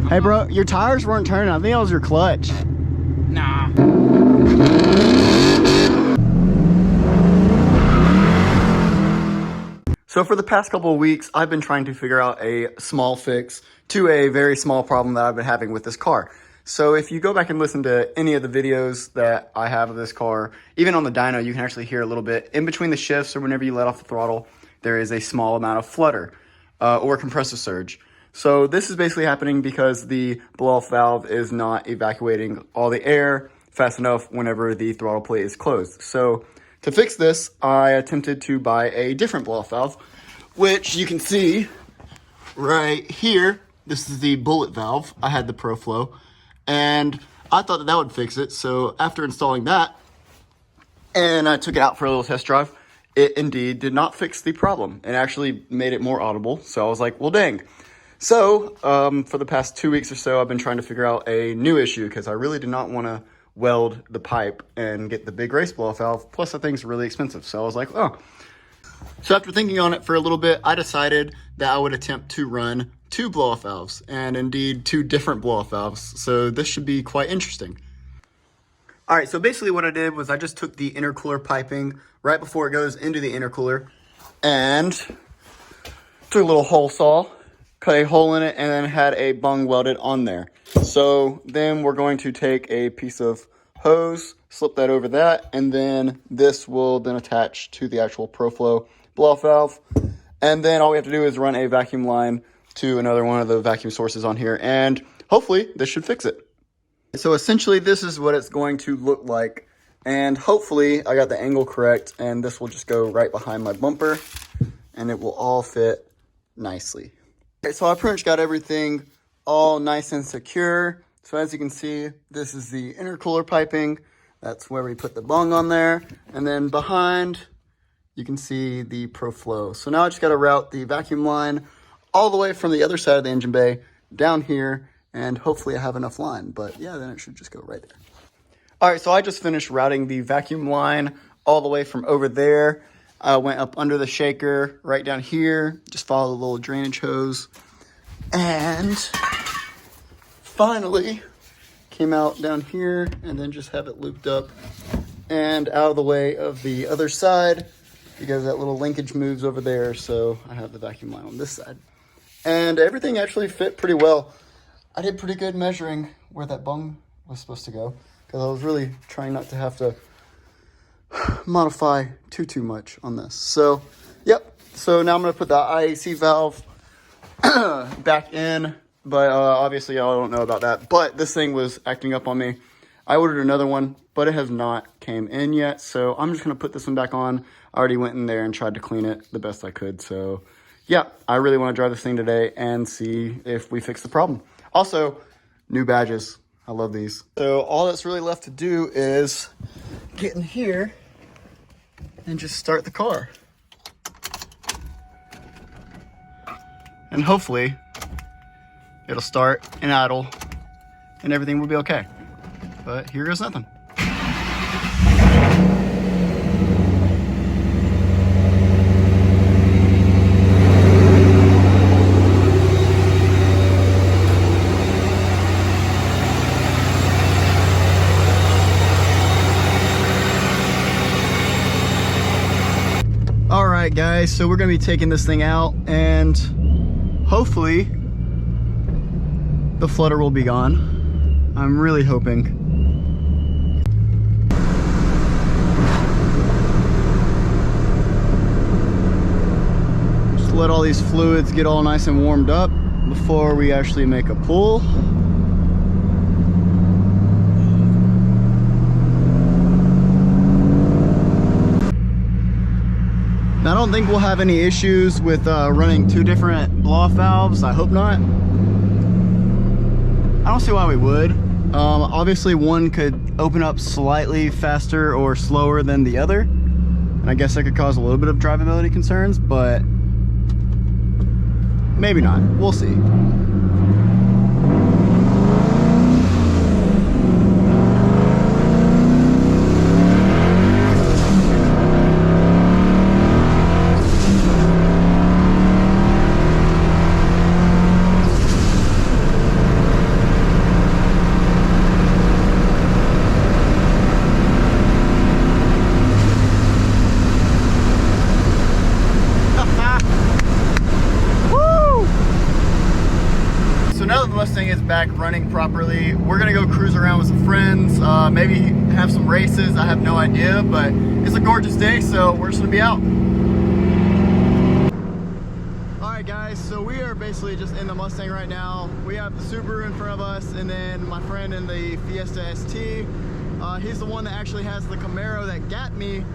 Hey bro, your tires weren't turning. I think that was your clutch. Nah. So for the past couple of weeks, I've been trying to figure out a small fix to a very small problem that I've been having with this car. So if you go back and listen to any of the videos that I have of this car, even on the dyno, you can actually hear a little bit in between the shifts or whenever you let off the throttle, there is a small amount of flutter or compressor surge. So this is basically happening because the blow-off valve is not evacuating all the air fast enough whenever the throttle plate is closed. So to fix this, I attempted to buy a different blow-off valve, which you can see right here. This is the bullet valve. I had the ProFlow, and I thought that would fix it. So after installing that, and I took it out for a little test drive, it indeed did not fix the problem. It actually made it more audible. So I was like, well, dang. So for the past 2 weeks or so, I've been trying to figure out a new issue because I really did not want to weld the pipe and get the big race blow-off valve. Plus, the thing's really expensive. So I was like, oh. So after thinking on it for a little bit, I decided that I would attempt to run 2 blow-off valves, and indeed 2 different blow-off valves. So this should be quite interesting. All right, so basically what I did was I just took the intercooler piping right before it goes into the intercooler and took a little hole saw, cut a hole in it, and then had a bung welded on there. So then we're going to take a piece of hose, slip that over that, and then this will then attach to the actual ProFlow blow-off valve. And then all we have to do is run a vacuum line to another one of the vacuum sources on here, and hopefully this should fix it. So essentially this is what it's going to look like, and hopefully I got the angle correct, and this will just go right behind my bumper, and it will all fit nicely. Okay, so I pretty much got everything all nice and secure. So as you can see, this is the intercooler piping. That's where we put the bung on there. And then behind, you can see the ProFlow. So now I just got to route the vacuum line all the way from the other side of the engine bay down here, and hopefully I have enough line. But yeah, then it should just go right there. All right, so I just finished routing the vacuum line all the way from over there. I went up under the shaker right down here, just follow the little drainage hose, and finally came out down here and then just have it looped up and out of the way of the other side because that little linkage moves over there. So I have the vacuum line on this side, and everything actually fit pretty well. I did pretty good measuring where that bung was supposed to go because I was really trying not to have to modify too much on this. So yep, so now I'm going to put the IAC valve back in, but obviously I don't know about that, but this thing was acting up on me. I ordered another one, but it has not came in yet, so I'm just going to put this one back on. I already went in there and tried to clean it the best I could. So yeah, I really want to drive this thing today and see if we fix the problem. Also, new badges. I love these. So all that's really left to do is get in here and just start the car. And hopefully it'll start and idle and everything will be okay. But here goes nothing. Alright guys, so we're going to be taking this thing out, and hopefully the flutter will be gone. I'm really hoping. Just let all these fluids get all nice and warmed up before we actually make a pull. I don't think we'll have any issues with running 2 different blow-off valves. I hope not. I don't see why we would. Obviously one could open up slightly faster or slower than the other, and I guess that could cause a little bit of drivability concerns, but maybe not. We'll see. now that the Mustang is back running properly, we're gonna go cruise around with some friends, maybe have some races. I have no idea, but it's a gorgeous day, so we're just gonna be out. All right, guys, so we are basically just in the Mustang right now. We have the Subaru in front of us, and then my friend in the Fiesta ST. He's the one that actually has the Camaro that got me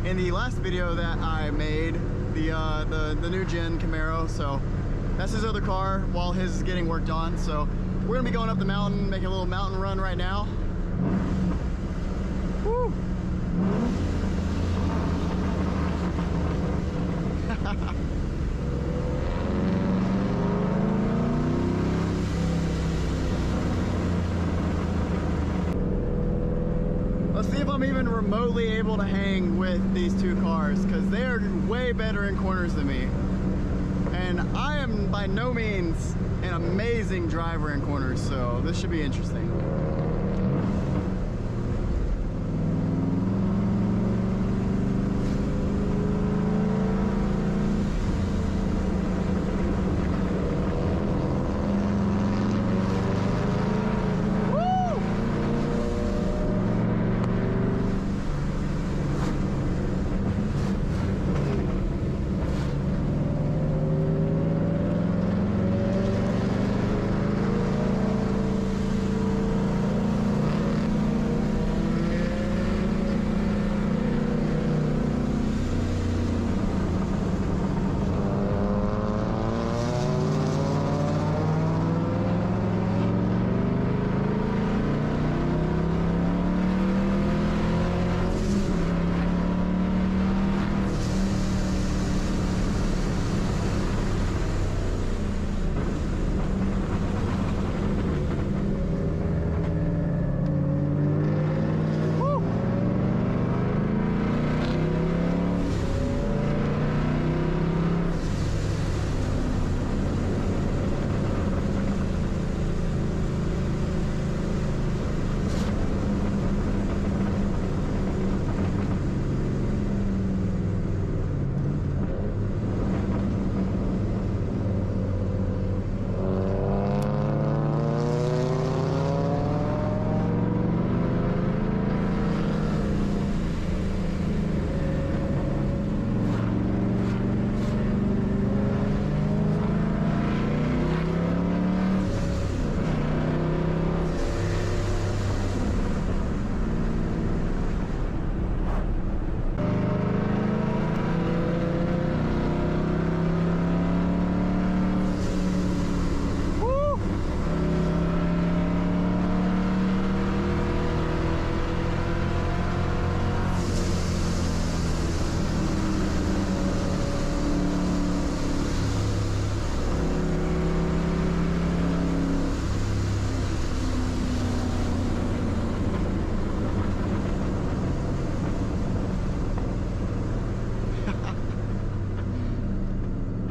in the last video that I made, the new gen Camaro. So that's his other car while his is getting worked on. So we're gonna be going up the mountain, making a little mountain run right now. Woo. Let's see if I'm even remotely able to hang with these two cars, because they are way better in corners than me. And I am by no means an amazing driver in corners, so this should be interesting.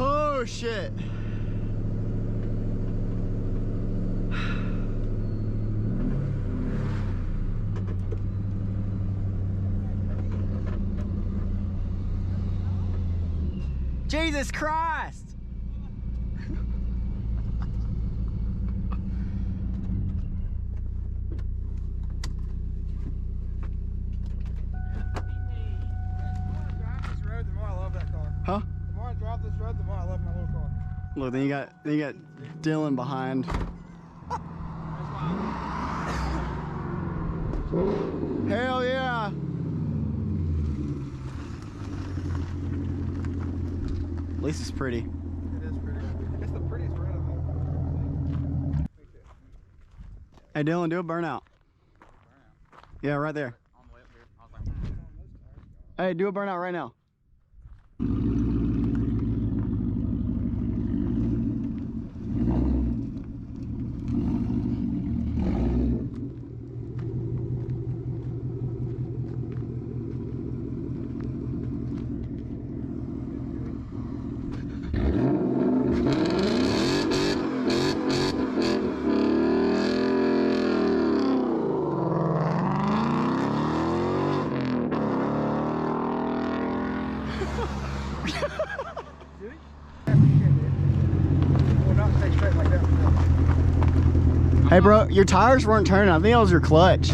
Oh shit. Jesus Christ. Huh? The more I drive this road, the more I love my little car. Look, then you got Dylan behind. Hell yeah! At least it's pretty. It is pretty. It's the prettiest red of them. Hey Dylan, do a burnout. Yeah, right there. On the way up here, I was like, Hey, do a burnout right now. Hey, bro, your tires weren't turning. I think that was your clutch.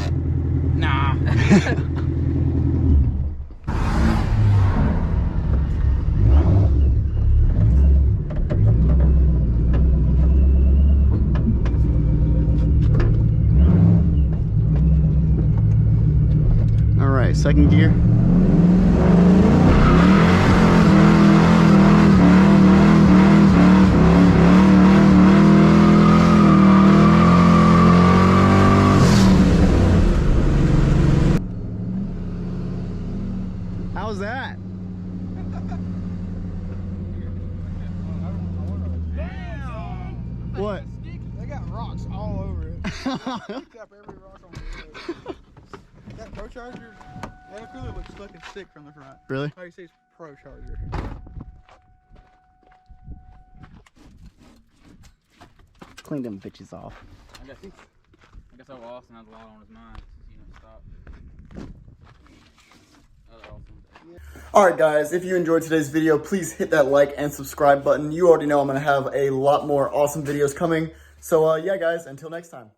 Nah. All right, second gear. How's that? What? They got rocks all over it. Picked up every rock on the road. That Procharger, that cooler looks fucking sick from the front. Really? All you see is Procharger. Clean them bitches off. I guess old Austin has a lot on his mind. You know, stop. Alright guys, if you enjoyed today's video, please hit that like and subscribe button. You already know I'm going to have a lot more awesome videos coming. So yeah guys, until next time.